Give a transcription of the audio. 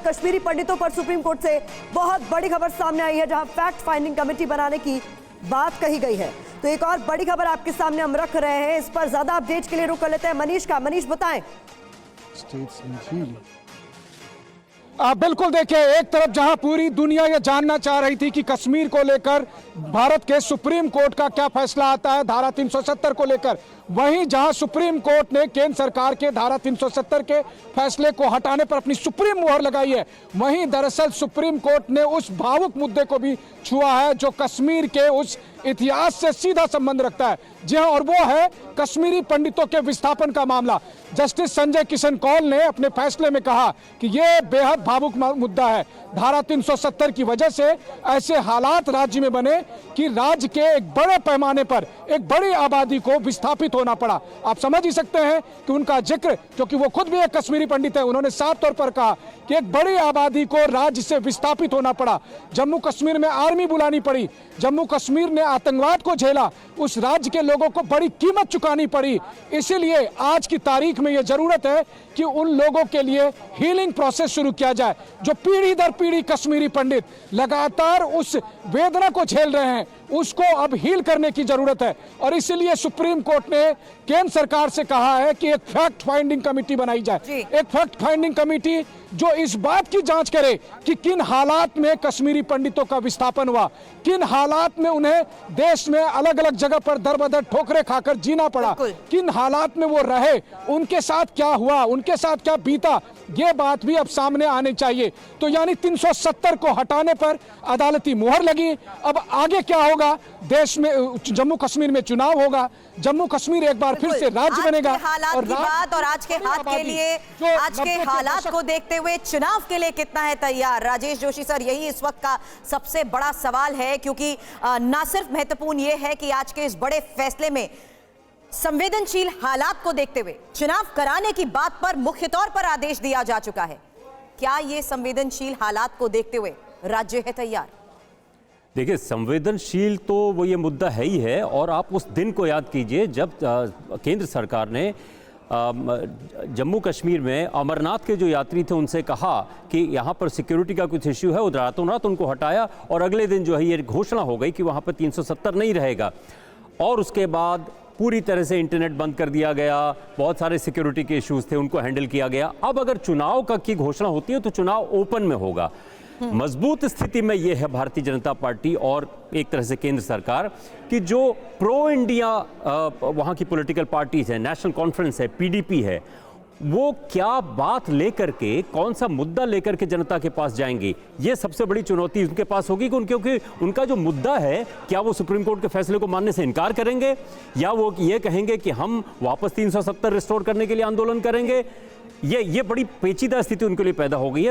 कश्मीरी पंडितों पर supreme court से बहुत बड़ी खबर सामने आई है, जहां फैक्ट फाइंडिंग कमेटी बनाने की बात कही गई है। तो एक और बड़ी खबर आपके सामने हम रख रहे हैं, इस पर ज्यादा अपडेट के लिए रुक कर लेते हैं मनीष का। मनीष बताएं। बिल्कुल, देखिए, एक तरफ जहां पूरी दुनिया ये जानना चाह रही थी कि कश्मीर को लेकर भारत के सुप्रीम कोर्ट का क्या फैसला आता है धारा 370 को लेकर, वहीं जहां सुप्रीम कोर्ट ने केंद्र सरकार के धारा 370 के फैसले को हटाने पर अपनी सुप्रीम मुहर लगाई है, वहीं दरअसल सुप्रीम कोर्ट ने उस भावुक मुद्दे को भी छुआ है जो कश्मीर के उस इतिहास से सीधा संबंध रखता है। जी हाँ, और वो है कश्मीरी पंडितों के विस्थापन का मामला। जस्टिस संजय किशन कौल ने अपने फैसले में कहा कि यह बेहद भावुक मुद्दा है। धारा 370 की वजह से ऐसे हालात राज्य में बने कि राज्य के एक बड़े पैमाने पर एक बड़ी आबादी को विस्थापित होना पड़ा। आप समझ ही सकते हैं कि उनका जिक्र, क्योंकि वो खुद भी एक कश्मीरी पंडित है, उन्होंने साफ तौर पर कहा कि एक बड़ी आबादी को राज्य से विस्थापित होना पड़ा। जम्मू कश्मीर में आर्मी बुलानी पड़ी, जम्मू कश्मीर ने आतंकवाद को झेला, उस राज्य के लोगों को बड़ी कीमत चुकानी पड़ी। इसीलिए आज की तारीख में यह जरूरत है कि उन लोगों के लिए हीलिंग प्रोसेस शुरू किया जाए। जो पीढ़ी दर पीढ़ी कश्मीरी पंडित लगातार उस वेदना को झेल रहे हैं, उसको अब हील करने की जरूरत है। और इसीलिए सुप्रीम कोर्ट ने केंद्र सरकार से कहा है कि एक फैक्ट फाइंडिंग कमेटी बनाई जाए, एक फैक्ट फाइंडिंग कमेटी जो इस बात की जांच करे कि किन हालात में कश्मीरी पंडितों का विस्थापन हुआ, किन हालात में उन्हें देश में अलग अलग जगह पर दर बदर ठोकरें खाकर जीना पड़ा, किन हालात में वो रहे, उनके साथ क्या हुआ, उनके साथ क्या बीता, ये बात भी अब सामने आनी चाहिए। तो यानी 370 को हटाने पर अदालती मुहर लगी। अब आगे क्या होगा, देश में जम्मू कश्मीर में चुनाव होगा, जम्मू कश्मीर एक बार फिर से राज्य बनेगा। हालात की बात और आज के हाथ के लिए, आज के हालात को देखते हुए चुनाव के लिए कितना है तैयार राजेश जोशी सर, यही इस वक्त का सबसे बड़ा सवाल है। क्योंकि ना सिर्फ महत्वपूर्ण यह है कि आज के इस बड़े फैसले में संवेदनशील हालात को देखते हुए चुनाव कराने की बात पर मुख्य तौर पर आदेश दिया जा चुका है। क्या ये संवेदनशील हालात को देखते हुए राज्य है तैयार? देखिए, संवेदनशील तो वो ये मुद्दा है ही है। और आप उस दिन को याद कीजिए जब केंद्र सरकार ने जम्मू कश्मीर में अमरनाथ के जो यात्री थे उनसे कहा कि यहाँ पर सिक्योरिटी का कुछ इश्यू है, उधर रातों रात उनको हटाया और अगले दिन जो है ये घोषणा हो गई कि वहाँ पर 370 नहीं रहेगा। और उसके बाद पूरी तरह से इंटरनेट बंद कर दिया गया, बहुत सारे सिक्योरिटी के इश्यूज थे उनको हैंडल किया गया। अब अगर चुनाव का की घोषणा होती है तो चुनाव ओपन में होगा। मजबूत स्थिति में यह है भारतीय जनता पार्टी और एक तरह से केंद्र सरकार कि जो प्रो इंडिया वहाँ की पॉलिटिकल पार्टीज है, नेशनल कॉन्फ्रेंस है, पीडीपी है, वो क्या बात लेकर के, कौन सा मुद्दा लेकर के जनता के पास जाएंगी, ये सबसे बड़ी चुनौती उनके पास होगी। क्योंकि उनका जो मुद्दा है, क्या वो सुप्रीम कोर्ट के फैसले को मानने से इनकार करेंगे या वो ये कहेंगे कि हम वापस 370 रिस्टोर करने के लिए आंदोलन करेंगे। ये बड़ी पेचीदा स्थिति उनके लिए पैदा हो गई है।